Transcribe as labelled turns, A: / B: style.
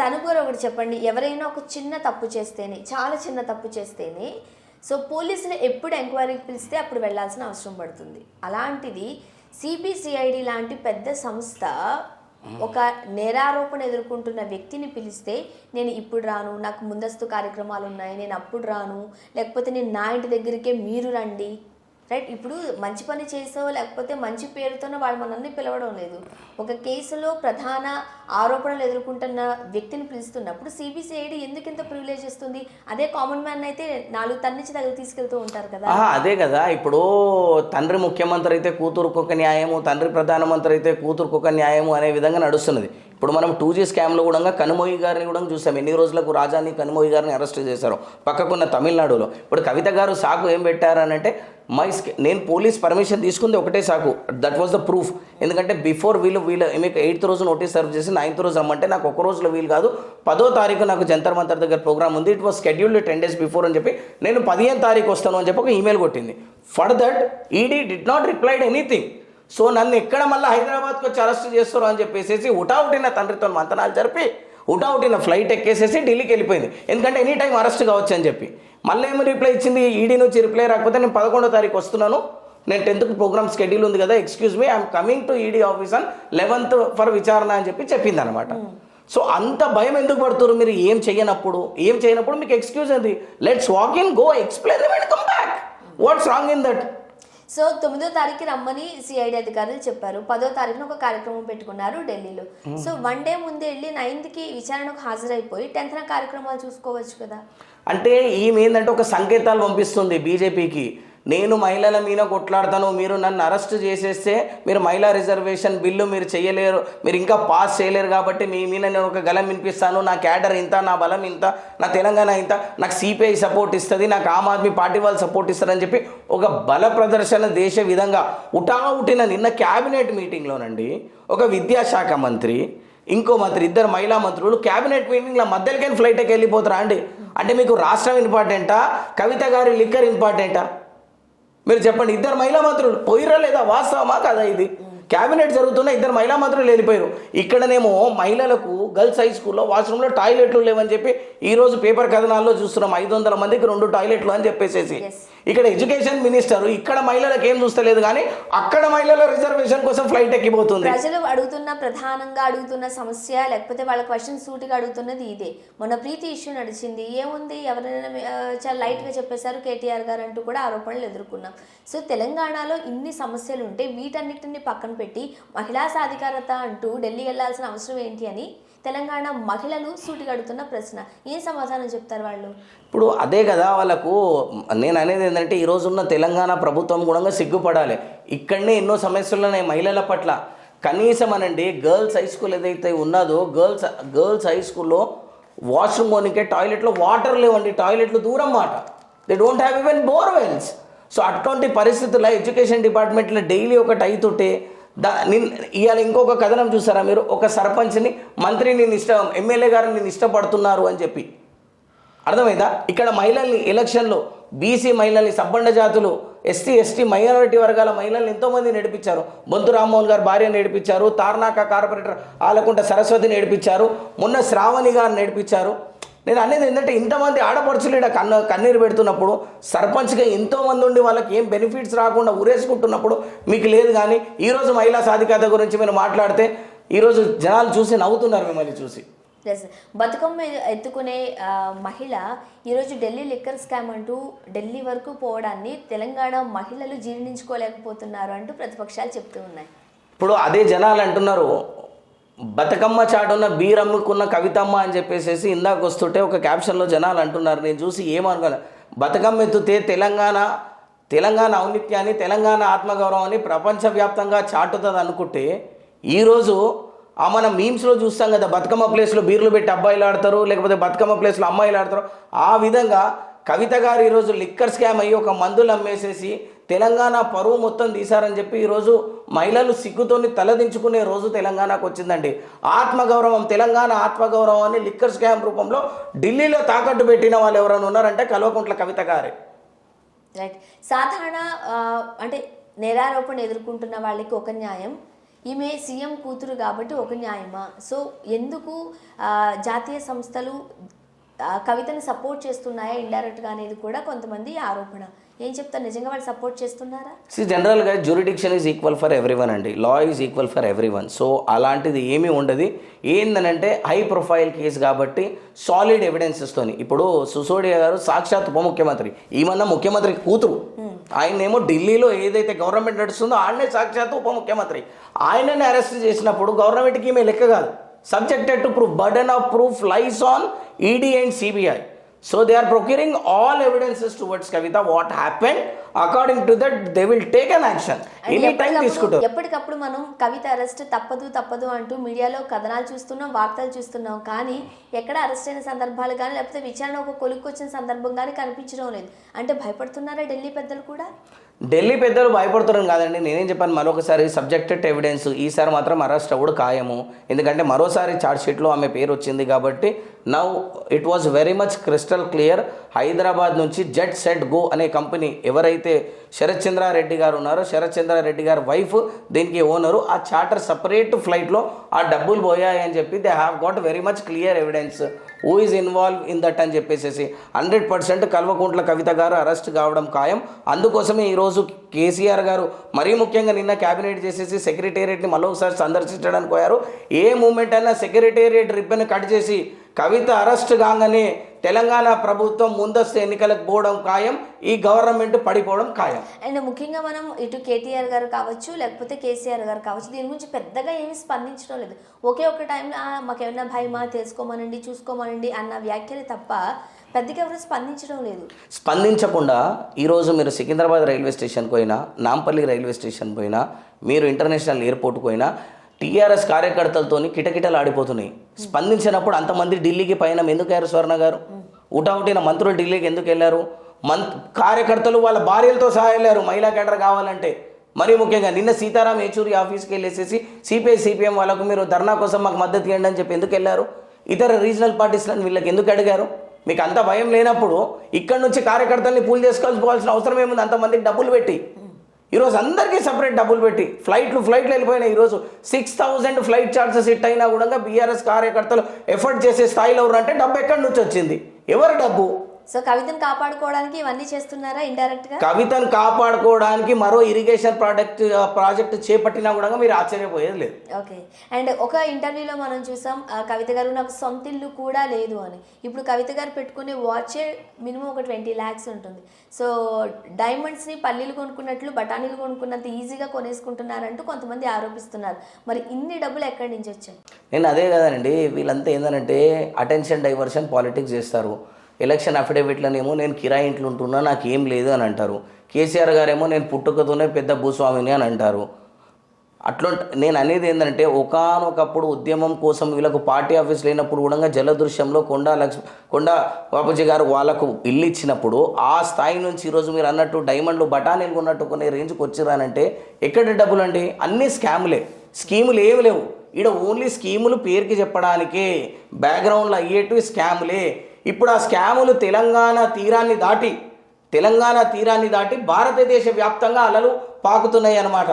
A: అనుకోరు ఒకటి చెప్పండి, ఎవరైనా ఒక చిన్న తప్పు చేస్తేనే, చాలా చిన్న తప్పు చేస్తేనే సో పోలీసులు ఎప్పుడు ఎంక్వైరీకి పిలిస్తే అప్పుడు వెళ్ళాల్సిన అవసరం పడుతుంది. అలాంటిది సిబిసిఐడి లాంటి పెద్ద సంస్థ ఒక నేరారోపణ ఎదుర్కొంటున్న వ్యక్తిని పిలిస్తే నేను ఇప్పుడు రాను, నాకు ముందస్తు కార్యక్రమాలు ఉన్నాయి, నేను అప్పుడు రాను, లేకపోతే నేను నా ఇంటి దగ్గరికే మీరు రండి, రైట్? ఇప్పుడు మంచి పని చేసో లేకపోతే మంచి పేరుతోనో వాళ్ళు మనల్ని పిలవడం లేదు. ఒక కేసులో ప్రధాన ఆరోపణలు ఎదుర్కొంటున్న వ్యక్తిని పిలుస్తున్నప్పుడు సిబిసిఐడి ఎందుకు ఇంత ప్రివిలేజ్ ఇస్తుంది? అదే కామన్ మ్యాన్ అయితే 4 తన్నించి దగ్గర తీసుకెళ్తూ ఉంటారు కదా.
B: అదే కదా, ఇప్పుడు తండ్రి ముఖ్యమంత్రి అయితే కూతురుకొక న్యాయము, తండ్రి ప్రధానమంత్రి అయితే కూతురుకొక న్యాయము అనే విధంగా నడుస్తున్నది. ఇప్పుడు మనం 2G స్కామ్లో కూడా కనుమోయి గారిని కూడా చూసాం. ఎన్ని రోజులకు రాజాని కనుమోయి గారిని అరెస్ట్ చేశారు పక్కకున్న తమిళనాడులో. ఇప్పుడు కవిత గారు సాకు ఏం పెట్టారనంటే నేను పోలీస్ పర్మిషన్ తీసుకుంది ఒకటే సాకు, దట్ వాజ్ ద ప్రూఫ్. ఎందుకంటే బిఫోర్ వీళ్ళు మీకు 8th రోజు నోటీస్ సర్వ్ చేసి 9th రోజు రమ్మంటే నాకు ఒక రోజులో వీలు కాదు, 10వ తారీఖు నాకు జంతర్ మంతర్ దగ్గర ప్రోగ్రామ్ ఉంది, it was scheduled 10 days before అని చెప్పి నేను 15వ తారీఖు వస్తాను అని చెప్పి ఒక ఈమెయిల్ కొట్టింది. For that ED did not replied anything. So నన్ను ఎక్కడ మళ్ళీ హైదరాబాద్కి వచ్చి అరెస్ట్ చేస్తారు అని చెప్పేసి ఉటావుటిన తండ్రితో మంతనాలు జరిపి ఉటావుటిన ఫ్లైట్ ఎక్కేసేసి ఢిల్లీకి వెళ్ళిపోయింది. ఎందుకంటే ఎనీ టైం అరెస్ట్ కావచ్చు అని చెప్పి. మళ్ళీ ఏమి రిప్లై ఇచ్చింది, ఈడీ నుంచి రిప్లై రాకపోతే నేను 11వ తారీఖు వస్తున్నాను, నేను 10th ప్రోగ్రామ్ షెడ్యూల్ ఉంది కదా, excuse me, I'm coming to ED office on 11th for విచారణ అని చెప్పి చెప్పింది అనమాట. సో అంత భయం ఎందుకు పడుతున్నారు మీరు? ఏం చేయనప్పుడు మీకు ఎక్స్క్యూజ్ ఉంది, let's walk in, go explain and come back, what's wrong in that?
A: So 9వ తారీఖు రమ్మని సిఐడి అధికారులు చెప్పారు, 10వ తారీఖున ఒక కార్యక్రమం పెట్టుకున్నారు ఢిల్లీలో. సో 1 day ముందే వెళ్ళి 9th విచారణకు హాజరైపోయి 10th కార్యక్రమాలు చూసుకోవచ్చు కదా.
B: అంటే ఈమె ఏంటంటే ఒక సంకేతాలు పంపిస్తుంది బీజేపీకి, నేను మహిళల మీద కొట్లాడతాను, మీరు నన్ను అరెస్ట్ చేసేస్తే మీరు మహిళా రిజర్వేషన్ బిల్లు మీరు చేయలేరు, మీరు ఇంకా పాస్ చేయలేరు, కాబట్టి మీ మీద నేను ఒక గలం వినిపిస్తాను, నా క్యాడర్ ఇంత, నా బలం ఇంత, నా తెలంగాణ ఇంత, నాకు సిపిఐ సపోర్ట్ ఇస్తుంది, నాకు ఆమ్ ఆద్మీ పార్టీ వాళ్ళు సపోర్ట్ ఇస్తారని చెప్పి ఒక బల ప్రదర్శన దేశ విధంగా ఉటావుటిన నిన్న క్యాబినెట్ మీటింగ్లోనండి ఒక విద్యాశాఖ మంత్రి, ఇంకో మంత్రి, 2 మహిళా మంత్రులు క్యాబినెట్ మీటింగ్లో మధ్యలోకి ఫ్లైట్కి వెళ్ళిపోతారా అండి? అంటే మీకు రాష్ట్రం ఇంపార్టెంటా, కవిత గారి లిక్కర్ ఇంపార్టెంటా? మీరు చెప్పండి. 2 మహిళా మంత్రులు పోయిరా లేదా? వాస్తవమా కదా? ఇది క్యాబినెట్ జరుగుతున్న 2 మహిళా మంత్రులు వెళ్ళిపోయారు. ఇక్కడనేమో మహిళలకు గర్ల్స్ హై స్కూల్లో వాష్రూమ్లో టాయిలెట్లు లేవని చెప్పి ఈరోజు పేపర్ కథనాల్లో చూస్తున్నాం. 500 మందికి 2 టాయిలెట్లు అని చెప్పేసేసి. ఇక్కడ ఎడ్యుకేషన్ మినిస్టర్ ఇక్కడ మహిళలకు ఏం చూస్తలేదు, కానీ అక్కడ మహిళల రిజర్వేషన్ కోసం ఫ్లైట్ ఎక్కిపోతుంది.
A: ప్రజలు ప్రధానంగా అడుగుతున్న సమస్య, లేకపోతే వాళ్ళ క్వశ్చన్ సూటిగా అడుగుతున్నది ఇదే. మొన్న ప్రీతి ఇష్యూ నడిచింది, ఏముంది, ఎవరైనా చాలా లైట్గా చెప్పేశారు కేటీఆర్ గారు అంటూ కూడా ఆరోపణలు ఎదుర్కొన్నాం. సో తెలంగాణలో ఇన్ని సమస్యలు ఉంటే వీటన్నిటిని పక్కన పెట్టి మహిళా సాధికారత అంటూ ఢిల్లీ వెళ్లాల్సిన అవసరం ఏంటి అని తెలంగాణ మహిళలు సూటిగా అడుగుతున్న ప్రశ్న. ఏం సమాధానం చెప్తారు వాళ్ళు?
B: ఇప్పుడు అదే కదా వాళ్ళకు నేను అనేది ఏంటంటే, ఈరోజున్న తెలంగాణ ప్రభుత్వం కూడా సిగ్గుపడాలి. ఇక్కడనే ఎన్నో సమస్యలు ఉన్నాయి మహిళల పట్ల. కనీసం అనండి, గర్ల్స్ హై స్కూల్ ఏదైతే ఉన్నదో గర్ల్స్ హై స్కూల్లో వాష్రూమ్ పోనీకే టాయిలెట్లో వాటర్ లేవండి, టాయిలెట్లు దూరం మాట, they don't have even borewells. So అటువంటి పరిస్థితుల్లో ఎడ్యుకేషన్ డిపార్ట్మెంట్లో డైలీ ఒకటి అవుతుంటే ఇవాళ ఇంకొక కథనం చూసారా మీరు? ఒక సర్పంచ్ని, మంత్రి ఎమ్మెల్యే గారు నేను ఇష్టపడుతున్నారు అని చెప్పి, అర్థమైందా? ఇక్కడ మహిళల్ని ఎలక్షన్లో బీసీ మహిళల్ని, సబ్బండ జాతులు, ఎస్టీ మైనారిటీ వర్గాల మహిళల్ని ఎంతోమంది నడిపించారు. బొంతు రామ్మోహన్ గారు భార్య నడిపించారు, తార్నాక కార్పొరేటర్ ఆలకుంట సరస్వతి నడిపించారు, మొన్న శ్రావణి గారు నడిపించారు. నేను అనేది ఏంటంటే, ఇంతమంది ఆడపడుచులు ఇక్కడ కన్నీరు పెడుతున్నప్పుడు, సర్పంచ్గా ఎంతోమంది ఉండి వాళ్ళకి ఏం బెనిఫిట్స్ రాకుండా ఉరేసుకుంటున్నప్పుడు మీకు లేదు. కానీ ఈరోజు మహిళా సాధికారత గురించి మీరు మాట్లాడితే ఈరోజు జనాలు చూసి నవ్వుతున్నారు మిమ్మల్ని చూసి.
A: బతుకమ్మ ఎత్తుకునే మహిళ ఈరోజు ఢిల్లీ లిక్కర్ స్కామ్ అంటూ ఢిల్లీ వరకు పోవడాన్ని తెలంగాణ మహిళలు జీర్ణించుకోలేకపోతున్నారు అంటూ ప్రతిపక్షాలు చెప్తూ ఉన్నాయి.
B: ఇప్పుడు అదే జనాలు అంటున్నారు, బతుకమ్మ చాటున్న బీరమ్ముకున్న కవితమ్మ అని చెప్పేసి ఇందాక వస్తుంటే ఒక క్యాప్షన్లో జనాలు అంటున్నారు. నేను చూసి ఏమనుకున్నా, బతుకమ్మ ఎత్తుతే తెలంగాణ ఔన్నిత్యాన్ని, తెలంగాణ ఆత్మగౌరవాన్ని ప్రపంచవ్యాప్తంగా చాటుతుంది అనుకుంటే, ఈరోజు మనం మీమ్స్లో చూస్తాం కదా, బతుకమ్మ ప్లేస్లో బీర్లు పెట్టి అబ్బాయిలు ఆడతారు, లేకపోతే బతుకమ్మ ప్లేస్లో అమ్మాయిలు ఆడతారు. ఆ విధంగా కవిత గారు ఈరోజు లిక్కర్ స్కామ్ అయ్యి ఒక మందులు అమ్మేసేసి తెలంగాణ పరువు మొత్తం తీశారని చెప్పి ఈరోజు మహిళలు సిగ్గుతోని తలదించుకునే రోజు తెలంగాణకు వచ్చిందండి. ఆత్మగౌరవం, తెలంగాణ ఆత్మగౌరవాన్ని లిక్కర్ స్కామ్ రూపంలో ఢిల్లీలో తాకట్టు పెట్టిన వాళ్ళు ఎవరైనా ఉన్నారంటే కల్వకుంట్ల కవిత గారే.
A: రైట్. సాధారణ అంటే నేరారోపణ ఎదుర్కొంటున్న వాళ్ళకి ఒక న్యాయం, ఈమె సీఎం కూతురు కాబట్టి ఒక న్యాయమా? సో ఎందుకు జాతీయ సంస్థలు కవితని సపోర్ట్ చేస్తున్నాయా ఇండైరెక్ట్గా అనేది కూడా కొంతమంది ఆరోపణ. ఏం చెప్తారు, నిజంగా వాళ్ళు సపోర్ట్ చేస్తున్నారా?
B: జనరల్గా jurisdiction is equal for everyone అండి, law is equal for everyone. So అలాంటిది ఏమీ ఉండదు. ఏందనంటే హై ప్రొఫైల్ కేసు కాబట్టి సాలిడ్ ఎవిడెన్సెస్తోని, ఇప్పుడు సిసోడియా గారు సాక్షాత్ ఉప ముఖ్యమంత్రి, ఈమన్నా ముఖ్యమంత్రి కూతురు, ఆయనేమో ఢిల్లీలో ఏదైతే గవర్నమెంట్ నడుస్తుందో ఆయనే సాక్షాత్ ఉప ముఖ్యమంత్రి, ఆయనని అరెస్ట్ చేసినప్పుడు గవర్నమెంట్కి ఈమె లెక్క కాదు. Subjected to proof, burden of proof lies on ED and CBI. So they are procuring all evidences towards Kavita. What happened? According to that, they will take an action. Anytime తీసుకుంటారు.
A: ఎప్పటికప్పుడు మనం కవిత arrest తప్పదు అంటూ మీడియాలో కథనాలు చూస్తున్నాం, వార్తలు చూస్తున్నాం. కానీ ఎక్కడ అరెస్ట్ అయిన సందర్భాలు కానీ లేకపోతే విచారణ ఒక కొలుక్కొచ్చిన సందర్భం కానీ కనిపించడం లేదు. అంటే భయపడుతున్నారా ఢిల్లీ పెద్దలు కూడా?
B: ఢిల్లీ పెద్దలు భయపడుతున్నాం కాదండి, నేనేం చెప్పాను మరొకసారి, సబ్జెక్టెడ్ ఎవిడెన్స్ ఈసారి మాత్రం అరెస్ట్ అవ్వడు ఖాయము. ఎందుకంటే మరోసారి ఛార్జ్షీట్లో ఆమె పేరు వచ్చింది కాబట్టి now it was very much crystal clear. Hyderabad నుంచి జెట్ సెట్ గో అనే కంపెనీ ఎవరైతే శరత్ చంద్రారెడ్డి గారు ఉన్నారో, శరత్ చంద్రారెడ్డి గారు వైఫ్ దీనికి ఓనరు, ఆ చార్టర్ సపరేట్ ఫ్లైట్లో ఆ డబ్బులు పోయాయి అని చెప్పి they have got very much clear evidence who is involve in that అని చెప్పేసి 100% కల్వకుంట్ల కవిత గారు అరెస్ట్ కావడం ఖాయం. అందుకోసమే ఈరోజు కేసీఆర్ గారు మరీ ముఖ్యంగా నిన్న క్యాబినెట్ చేసేసి సెక్రటేరియట్ని మళ్ళొకసారి సందర్శించడానికి పోయారు. ఏ మూమెంట్ అయినా సెక్రటేరియట్ రిబ్బన్ కట్ చేసి కవిత అరెస్ట్ కాగానే తెలంగాణ ప్రభుత్వం ముందస్తు ఎన్నికలకు పోవడం ఖాయం, ఈ గవర్నమెంట్ పడిపోవడం ఖాయం.
A: అండ్ ముఖ్యంగా మనం ఇటు కేటీఆర్ గారు కావచ్చు లేకపోతే కేసీఆర్ గారు కావచ్చు దీని గురించి పెద్దగా ఏమీ స్పందించడం లేదు. ఒకే ఒక టైంలో మాకేమైనా భయమా, తెలుసుకోమనండి, చూసుకోమనండి అన్న వ్యాఖ్యలు తప్ప పెద్దగా ఎవరు స్పందించడం లేదు.
B: స్పందించకుండా ఈరోజు మీరు సికింద్రాబాద్ రైల్వే స్టేషన్కి పోయినా, నాంపల్లి రైల్వే స్టేషన్ పోయినా, మీరు ఇంటర్నేషనల్ ఎయిర్పోర్ట్కి పోయినా టీఆర్ఎస్ కార్యకర్తలతోని కిటకిటలు ఆడిపోతున్నాయి. స్పందించినప్పుడు అంతమంది ఢిల్లీకి పైన ఎందుకు అయ్యారు? స్వర్ణ గారు ఉటావుటిన మంత్రులు ఢిల్లీకి ఎందుకు వెళ్ళారు? కార్యకర్తలు వాళ్ళ భార్యలతో సహా వెళ్ళారు మహిళా కేడర్ కావాలంటే. మరీ ముఖ్యంగా నిన్న సీతారాం యేచూరి ఆఫీస్కి వెళ్ళేసేసి సిపిఐ సిపిఎం వాళ్ళకు మీరు ధర్నా కోసం మాకు మద్దతు ఇవ్వండి అని చెప్పి ఎందుకు వెళ్ళారు? ఇతర రీజనల్ పార్టీస్లను వీళ్ళకి ఎందుకు అడిగారు? మీకు అంత భయం లేనప్పుడు ఇక్కడ నుంచి కార్యకర్తల్ని పూల్ చేసుకోవాల్సిన అవసరం ఏముంది? అంతమందికి డబ్బులు పెట్టి ఈరోజు అందరికీ సపరేట్ డబ్బులు పెట్టి ఫ్లైట్లు వెళ్ళిపోయినాయి. ఈరోజు 6,000 ఫ్లైట్ ఛార్జెస్ హిట్ అయినా కూడా బీఆర్ఎస్ కార్యకర్తలు ఎఫర్ట్ చేసే స్థాయిలో ఉన్నారంటే డబ్బు ఎక్కడి నుంచి వచ్చింది? ఎవరి డబ్బు?
A: సో కవితను కాపాడుకోవడానికి ఇవన్నీ చేస్తున్నారా ఇండైరెక్ట్గా?
B: కవితను కాపాడుకోవడానికి మరో ఇరిగేషన్ ప్రాజెక్ట్ చేపట్టినా కూడా మీరు ఆశ్చర్యపోయేది లేదు.
A: ఓకే. అండ్ ఒక ఇంటర్వ్యూలో మనం చూసాం కవిత గారు నాకు సొంత ఇల్లు కూడా లేదు అని. ఇప్పుడు కవిత గారు పెట్టుకునే వాచే మినిమం ఒక 20 lakhs ఉంటుంది. సో డైమండ్స్ని పల్లీలు కొనుక్కున్నట్లు బఠానీలు కొనుక్కున్నంత ఈజీగా కొనేసుకుంటున్నారంటూ కొంతమంది ఆరోపిస్తున్నారు. మరి ఇన్ని డబ్బులు ఎక్కడి నుంచి వచ్చాయి?
B: నేను అదే కదండి, వీళ్ళంతా ఏంటంటే అటెన్షన్ డైవర్షన్ పాలిటిక్స్ చేస్తారు. ఎలక్షన్ అఫిడవిట్లనేమో నేను కిరాయి ఇంట్లో ఉంటున్నా నాకు ఏం లేదు అని అంటారు. కేసీఆర్ గారేమో నేను పుట్టుకతోనే పెద్ద భూస్వామిని అని అంటారు. అట్లా నేను అనేది ఏంటంటే ఒకానొకప్పుడు ఉద్యమం కోసం వీళ్ళకు పార్టీ ఆఫీస్ లేనప్పుడు కూడా జలదృశ్యంలో కొండా బాపూజీ గారు వాళ్ళకు ఇల్లు ఇచ్చినప్పుడు ఆ స్థాయి నుంచి ఈరోజు మీరు అన్నట్టు డైమండ్లు బఠానీలు కొన్నట్టు కొనే రేంజ్కి వచ్చిరానంటే ఎక్కడ డబ్బులు అండి? అన్నీ స్కాములే, స్కీములు ఏమి లేవు ఈడ. ఓన్లీ స్కీములు పేరుకి చెప్పడానికే, బ్యాక్గ్రౌండ్లో అయ్యేటివి స్కాములే. ఇప్పుడు ఆ స్కాములు తెలంగాణ తీరాన్ని దాటి భారతదేశ వ్యాప్తంగా అలలు పాకుతున్నాయి అన్నమాట.